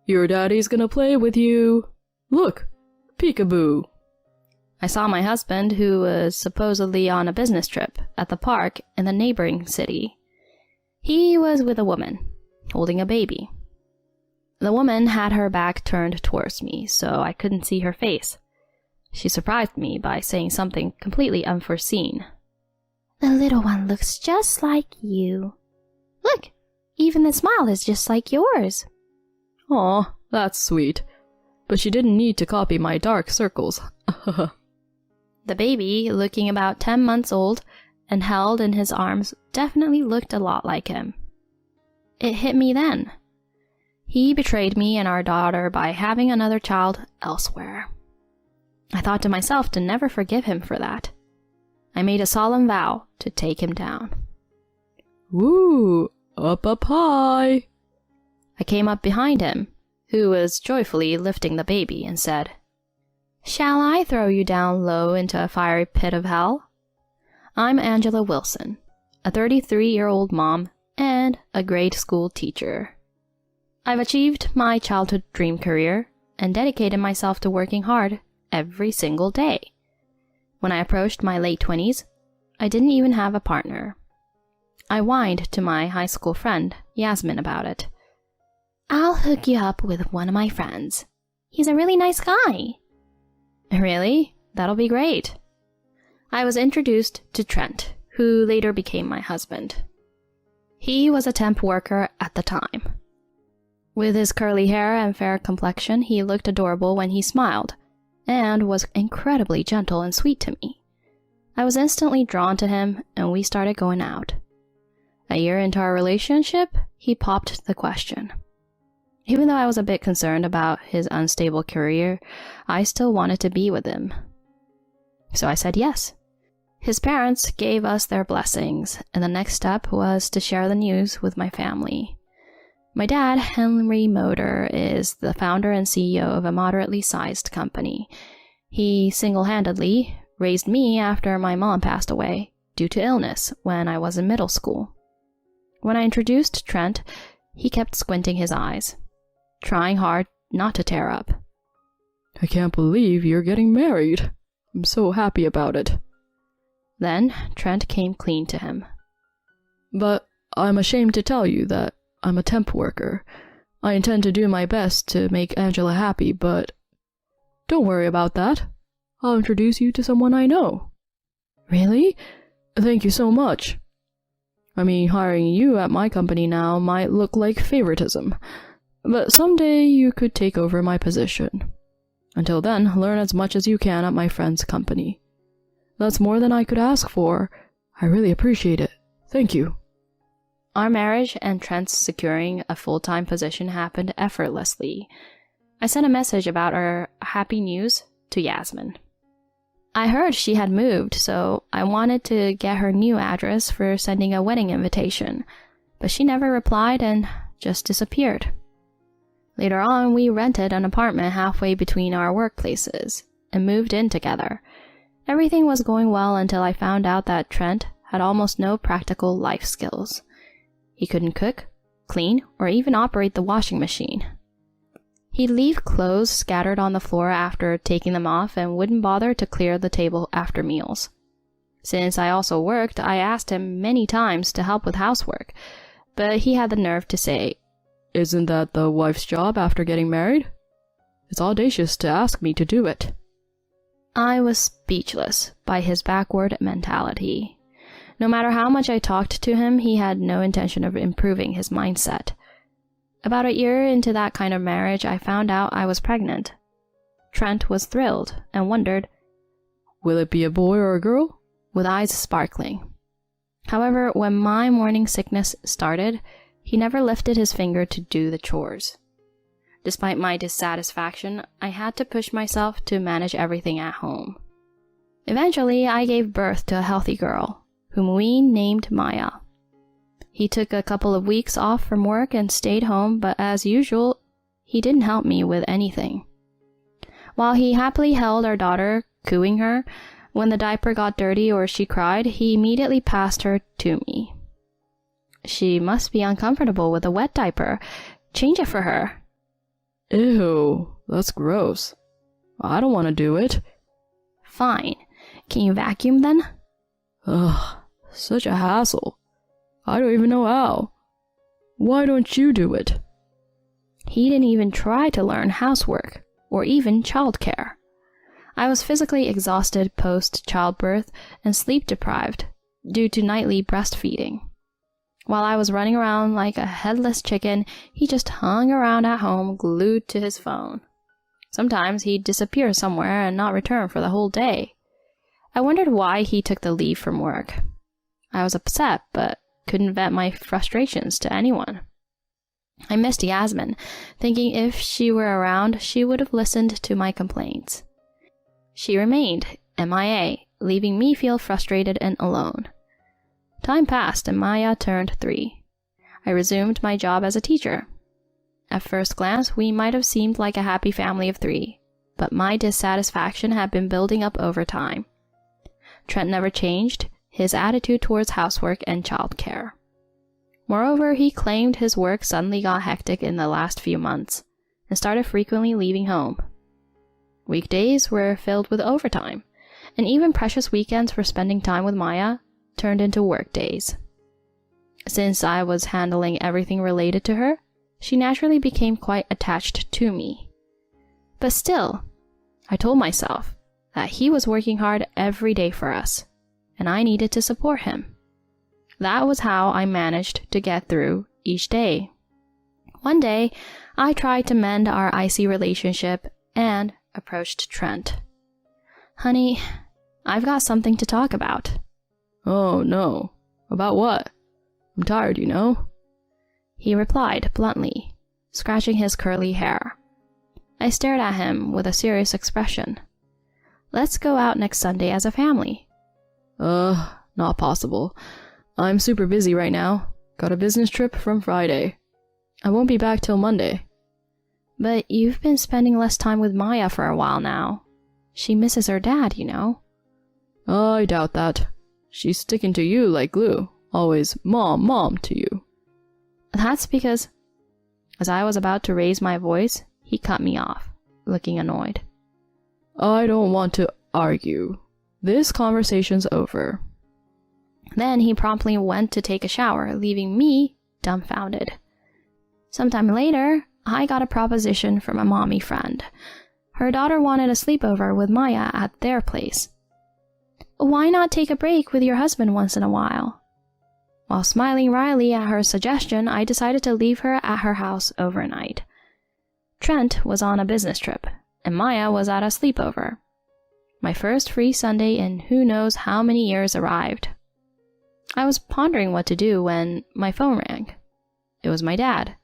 Your daddy's gonna play with you. Look, peekaboo. I saw my husband, who was supposedly on a business trip, at the park in the neighboring city. He was with a woman, holding a baby. The woman had her back turned towards me, so I couldn't see her face. She surprised me by saying something completely unforeseen. "The little one looks just like you. Look, even the smile is just like yours." Aw, that's sweet. But she didn't need to copy my dark circles. The baby, looking about 10 months old and held in his arms, definitely looked a lot like him. It hit me then. He betrayed me and our daughter by having another child elsewhere. I thought to myself to never forgive him for that. I made a solemn vow to take him down. Woo, up high. I came up behind him, who was joyfully lifting the baby, and said, "Shall I throw you down low into a fiery pit of hell? I'm Angela Wilson, a 33-year-old mom and a grade school teacher. I've achieved my childhood dream career and dedicated myself to working hard every single day. When I approached my late 20s, I didn't even have a partner. I whined to my high school friend, Yasmin, about it. I'll hook you up with one of my friends. He's a really nice guy." "Really? That'll be great." I was introduced to Trent, who later became my husband. He was a temp worker at the time. With his curly hair and fair complexion, he looked adorable when he smiled, and was incredibly gentle and sweet to me. I was instantly drawn to him, and we started going out. A year into our relationship, he popped the question. Even though I was a bit concerned about his unstable career, I still wanted to be with him. So I said yes. His parents gave us their blessings, and the next step was to share the news with my family. My dad, Henry Motor, is the founder and CEO of a moderately sized company. He single-handedly raised me after my mom passed away due to illness when I was in middle school. When I introduced Trent, he kept squinting his eyes, trying hard not to tear up. I can't believe you're getting married. I'm so happy about it. Then Trent came clean to him. But I'm ashamed to tell you that I'm a temp worker. I intend to do my best to make Angela happy, but don't worry about that. I'll introduce you to someone I know. Really? Thank you so much. I mean, hiring you at my company now might look like favoritism, but someday you could take over my position. Until then, learn as much as you can at my friend's company. That's more than I could ask for. I really appreciate it. Thank you. Our marriage and Trent's securing a full-time position happened effortlessly. I sent a message about our happy news to Yasmin. I heard she had moved, so I wanted to get her new address for sending a wedding invitation, but she never replied and just disappeared. Later on, we rented an apartment halfway between our workplaces and moved in together. Everything was going well until I found out that Trent had almost no practical life skills. He couldn't cook, clean, or even operate the washing machine. He'd leave clothes scattered on the floor after taking them off and wouldn't bother to clear the table after meals. Since I also worked, I asked him many times to help with housework, but he had the nerve to say, "Isn't that the wife's job after getting married? It's audacious to ask me to do it." I was speechless by his backward mentality. No matter how much I talked to him, he had no intention of improving his mindset. About a year into that kind of marriage, I found out I was pregnant. Trent was thrilled and wondered, "Will it be a boy or a girl?" with eyes sparkling. However, when my morning sickness started, he never lifted his finger to do the chores. Despite my dissatisfaction, I had to push myself to manage everything at home. Eventually, I gave birth to a healthy girl, whom we named Maya. He took a couple of weeks off from work and stayed home, but as usual, he didn't help me with anything. While he happily held our daughter, cooing her, when the diaper got dirty or she cried, he immediately passed her to me. "She must be uncomfortable with a wet diaper. Change it for her." Ew, that's gross. I don't want to do it. Fine. Can you vacuum then? Ugh, such a hassle. I don't even know how. Why don't you do it? He didn't even try to learn housework or even childcare. I was physically exhausted post-childbirth and sleep-deprived due to nightly breastfeeding. While I was running around like a headless chicken, he just hung around at home glued to his phone. Sometimes he'd disappear somewhere and not return for the whole day. I wondered why he took the leave from work. I was upset, but couldn't vent my frustrations to anyone. I missed Yasmin, thinking if she were around, she would have listened to my complaints. She remained MIA, leaving me feel frustrated and alone. Time passed and Maya turned 3. I resumed my job as a teacher. At first glance, we might have seemed like a happy family of 3, but my dissatisfaction had been building up over time. Trent never changed his attitude towards housework and childcare. Moreover, he claimed his work suddenly got hectic in the last few months and started frequently leaving home. Weekdays were filled with overtime, and even precious weekends for spending time with Maya turned into work days. Since I was handling everything related to her, she naturally became quite attached to me. But still, I told myself that he was working hard every day for us, and I needed to support him. That was how I managed to get through each day. One day, I tried to mend our icy relationship and approached Trent. "Honey, I've got something to talk about." Oh no. About what? I'm tired, you know. He replied bluntly, scratching his curly hair. I stared at him with a serious expression. "Let's go out next Sunday as a family." Not possible. I'm super busy right now. Got a business trip from Friday. I won't be back till Monday. "But you've been spending less time with Maya for a while now. She misses her dad, you know." I doubt that. She's sticking to you like glue. Always mom, mom to you. That's because... As I was about to raise my voice, he cut me off, looking annoyed. I don't want to argue. This conversation's over. Then he promptly went to take a shower, leaving me dumbfounded. Sometime later, I got a proposition from a mommy friend. Her daughter wanted a sleepover with Maya at their place. "Why not take a break with your husband once in a while?" While smiling wryly at her suggestion, I decided to leave her at her house overnight. Trent was on a business trip, and Maya was at a sleepover. My first free Sunday in who knows how many years arrived. I was pondering what to do when my phone rang. It was my dad.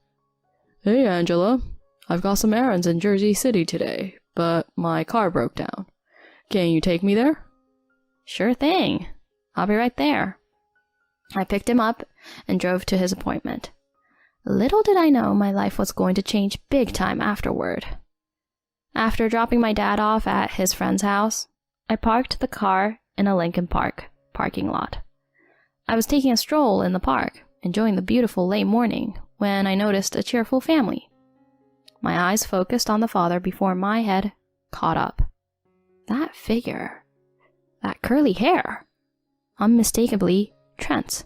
Hey, Angela. I've got some errands in Jersey City today, but my car broke down. Can you take me there? Sure thing. I'll be right there. I picked him up and drove to his appointment. Little did I know my life was going to change big time afterward. After dropping my dad off at his friend's house, I parked the car in a Lincoln Park parking lot. I was taking a stroll in the park, enjoying the beautiful late morning, when I noticed a cheerful family. My eyes focused on the father before my head caught up. That figure, that curly hair, unmistakably Trent's.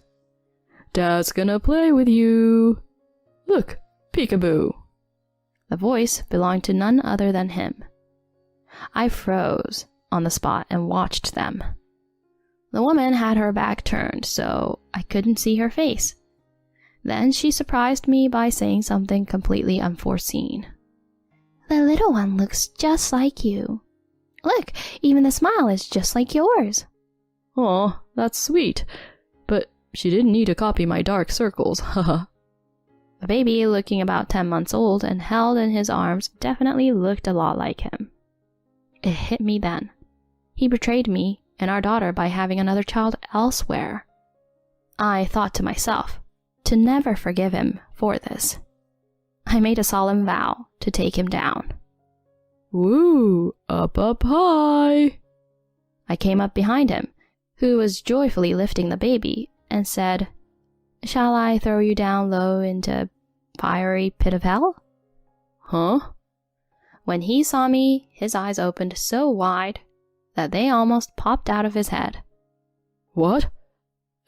Dad's gonna play with you. Look, peekaboo. The voice belonged to none other than him. I froze on the spot and watched them. The woman had her back turned, so I couldn't see her face. Then she surprised me by saying something completely unforeseen. "The little one looks just like you. Look, even the smile is just like yours." Aw, that's sweet. But she didn't need to copy my dark circles, haha. The baby, looking about 10 months old and held in his arms, definitely looked a lot like him. It hit me then. He betrayed me and our daughter by having another child elsewhere. I thought to myself, to never forgive him for this. I made a solemn vow to take him down. Woo, up, up, high. I came up behind him, who was joyfully lifting the baby, and said, "Shall I throw you down low into fiery pit of hell?" Huh? When he saw me, his eyes opened so wide that they almost popped out of his head. What?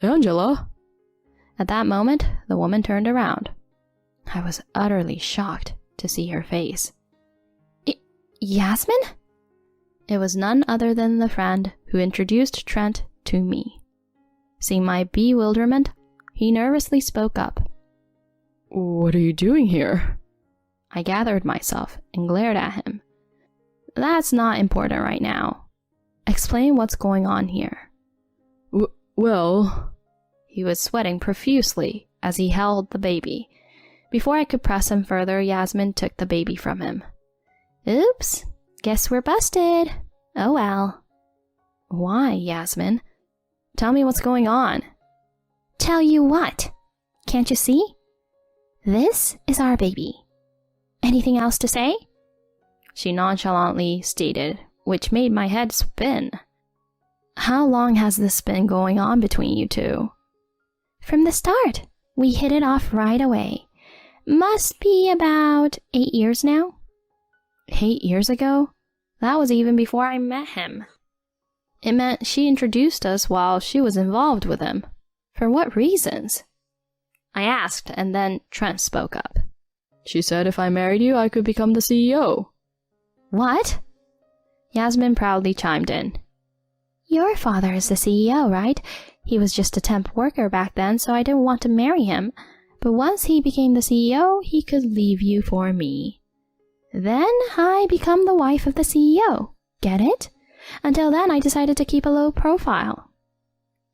Angela? At that moment, the woman turned around. I was utterly shocked to see her face. Yasmin? It was none other than the friend who introduced Trent to me. Seeing my bewilderment, he nervously spoke up. What are you doing here? I gathered myself and glared at him. That's not important right now. Explain what's going on here. Well... He was sweating profusely as he held the baby. Before I could press him further, Yasmin took the baby from him. Oops, guess we're busted. Oh well. Why, Yasmin? Tell me what's going on. Tell you what? Can't you see? This is our baby. Anything else to say? She nonchalantly stated, which made my head spin. How long has this been going on between you two? From the start. We hit it off right away. Must be about 8 years now. 8 years ago? That was even before I met him. It meant she introduced us while she was involved with him. For what reasons? I asked, and then Trent spoke up. She said if I married you, I could become the CEO. What? Yasmin proudly chimed in. Your father is the CEO, right? He was just a temp worker back then, so I didn't want to marry him. But once he became the CEO, he could leave you for me. Then I become the wife of the CEO. Get it? Until then, I decided to keep a low profile.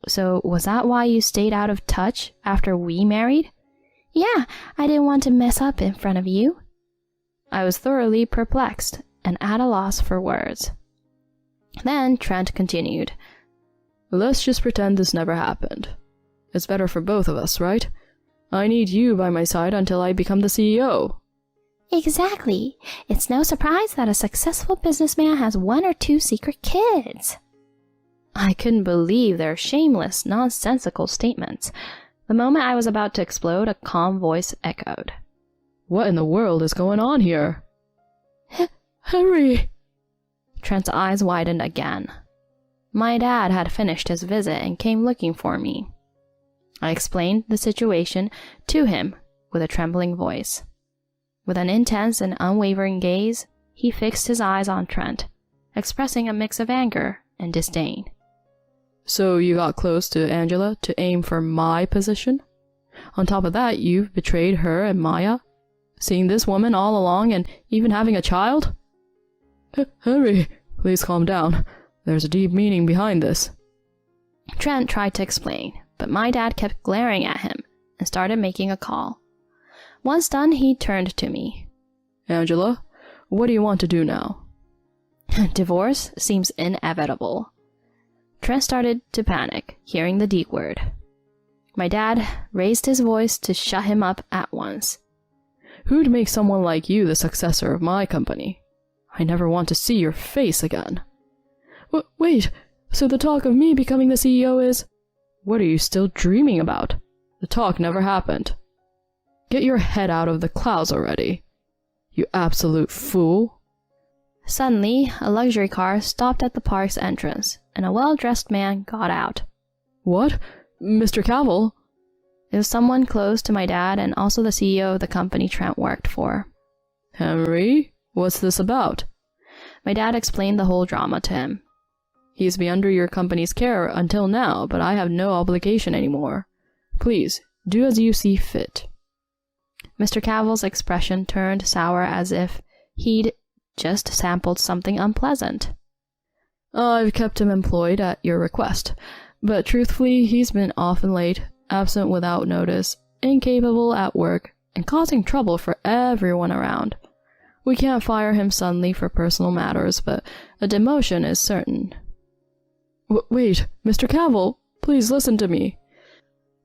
So was that why you stayed out of touch after we married? Yeah, I didn't want to mess up in front of you. I was thoroughly perplexed and at a loss for words. Then Trent continued. Let's just pretend this never happened. It's better for both of us, right? I need you by my side until I become the CEO. Exactly. It's no surprise that a successful businessman has 1 or 2 secret kids. I couldn't believe their shameless, nonsensical statements. The moment I was about to explode, a calm voice echoed. What in the world is going on here? Henry! Trent's eyes widened again. My dad had finished his visit and came looking for me. I explained the situation to him with a trembling voice. With an intense and unwavering gaze, he fixed his eyes on Trent, expressing a mix of anger and disdain. So you got close to Angela to aim for my position? On top of that, you've betrayed her and Maya? Seeing this woman all along and even having a child? Henry, please calm down. There's a deep meaning behind this. Trent tried to explain, but my dad kept glaring at him and started making a call. Once done, he turned to me. Angela, what do you want to do now? Divorce seems inevitable. Trent started to panic, hearing the D word. My dad raised his voice to shut him up at once. Who'd make someone like you the successor of my company? I never want to see your face again. Wait, so the talk of me becoming the CEO is... What are you still dreaming about? The talk never happened. Get your head out of the clouds already. You absolute fool. Suddenly, a luxury car stopped at the park's entrance, and a well-dressed man got out. What? Mr. Cavill? It was someone close to my dad and also the CEO of the company Trent worked for. Henry, what's this about? My dad explained the whole drama to him. He's been under your company's care until now, but I have no obligation anymore. Please, do as you see fit. Mr. Cavill's expression turned sour as if he'd just sampled something unpleasant. I've kept him employed at your request, but truthfully, he's been often late, absent without notice, incapable at work, and causing trouble for everyone around. We can't fire him suddenly for personal matters, but a demotion is certain. Wait, Mr. Cavill, please listen to me.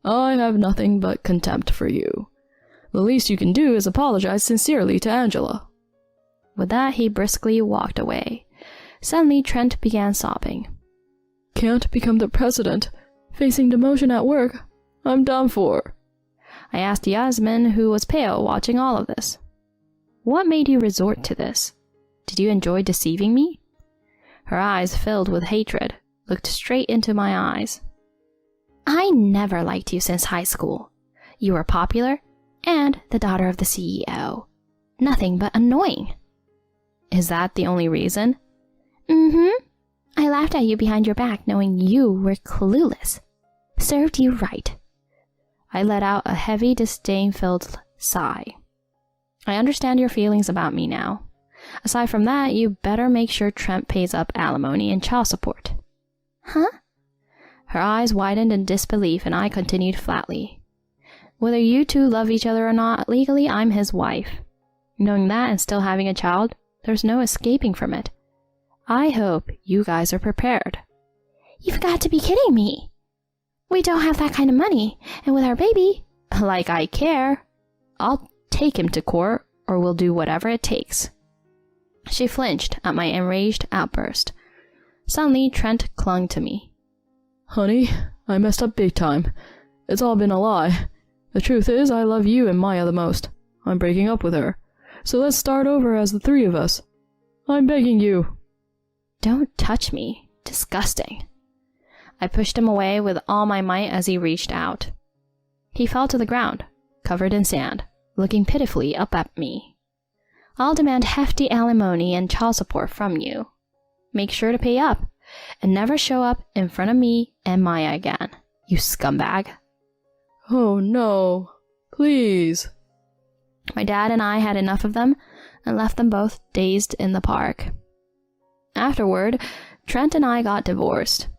I have nothing but contempt for you. The least you can do is apologize sincerely to Angela. With that, he briskly walked away. Suddenly, Trent began sobbing. Can't become the president. Facing demotion at work. I'm done for. I asked Yasmin, who was pale, watching all of this. What made you resort to this? Did you enjoy deceiving me?" Her eyes, filled with hatred, looked straight into my eyes. "I never liked you since high school. You were popular and the daughter of the CEO. Nothing but annoying." "Is that the only reason?" "Mm-hmm. I laughed at you behind your back knowing you were clueless. Served you right." I let out a heavy, disdain-filled sigh. "I understand your feelings about me now. Aside from that, you better make sure Trent pays up alimony and child support." "Huh?" Her eyes widened in disbelief, and I continued flatly. "Whether you two love each other or not, legally I'm his wife. Knowing that and still having a child, there's no escaping from it. I hope you guys are prepared." "You've got to be kidding me. We don't have that kind of money, and with our baby..." "Like I care. I'll take him to court, or we'll do whatever it takes." She flinched at my enraged outburst. Suddenly, Trent clung to me. "Honey, I messed up big time. It's all been a lie. The truth is, I love you and Maya the most. I'm breaking up with her. So let's start over as the three of us. I'm begging you." "Don't touch me. Disgusting." I pushed him away with all my might as he reached out. He fell to the ground, covered in sand, looking pitifully up at me. "I'll demand hefty alimony and child support from you. Make sure to pay up, and never show up in front of me and Maya again, you scumbag." "Oh no, please." My dad and I had enough of them and left them both dazed in the park. Afterward, Trent and I got divorced.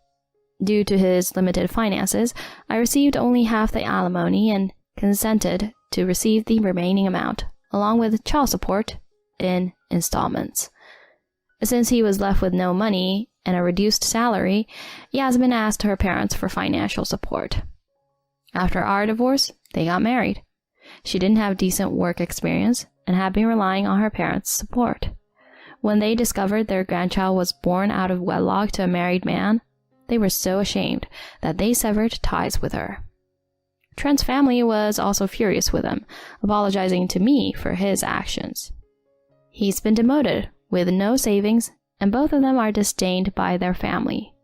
Due to his limited finances, I received only half the alimony and consented to receive the remaining amount, along with child support, in installments. Since he was left with no money and a reduced salary, Yasmin asked her parents for financial support. After our divorce, they got married. She didn't have decent work experience and had been relying on her parents' support. When they discovered their grandchild was born out of wedlock to a married man, they were so ashamed that they severed ties with her. Trent's family was also furious with him, apologizing to me for his actions. He's been demoted with no savings, and both of them are disdained by their family.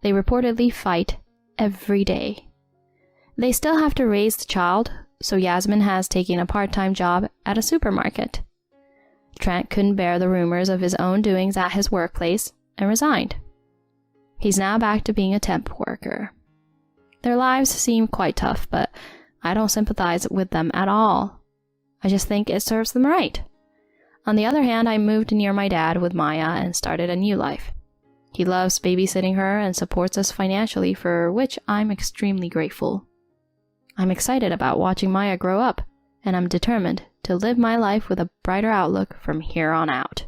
They reportedly fight every day. They still have to raise the child, so Yasmin has taken a part-time job at a supermarket. Trent couldn't bear the rumors of his own doings at his workplace and resigned. He's now back to being a temp worker. Their lives seem quite tough, but I don't sympathize with them at all. I just think it serves them right. On the other hand, I moved near my dad with Maya and started a new life. He loves babysitting her and supports us financially, for which I'm extremely grateful. I'm excited about watching Maya grow up, and I'm determined to live my life with a brighter outlook from here on out.